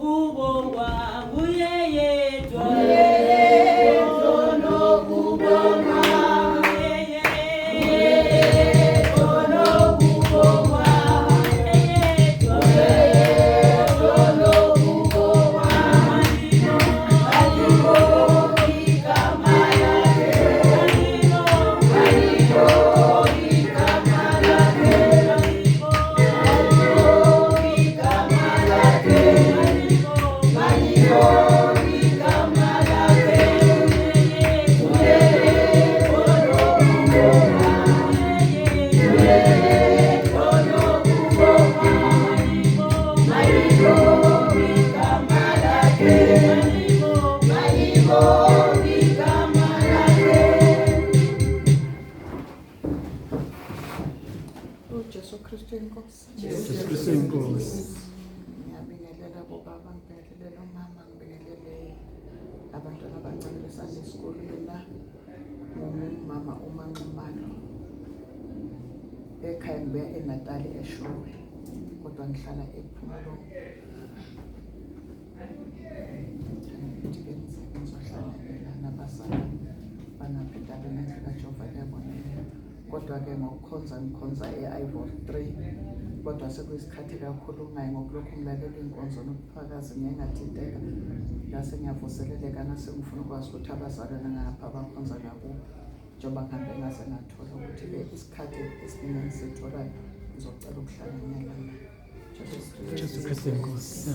nokubongwa nguye yedwa nokubongwa Jesu Kristu inkosi. Jesu Kristu inkosi. Ngiyabingelela bobaba, ngibingelela umama, ngibingelele abantwana abancane beSunday school. Mina ngumama uMaNxumalo. Ekhaya ngibuya eNatali eShowe, kodwa ngihlala ePhumulo. Ngizohlala nabazali banaphinda benendlu kaJehova liyabonela. Kodwa-ke ngikhonza e-Ivory 3, kodwa sekuyisikhathi kakhulu ngayo ngokulokhu ngilalela inkonzo nobuphakazi ngingathinteka ngase ngiyavuseleleka ngase ngifuna ukwazi ukuthi abazalwane ngapha bakhonza nakubo njengoba ngihambe ngase ngathola ukuthi-ke isikhathi esiningi sitholayo ngizocela ukuhlala ngiyalala. Jesu Kristu inkosi.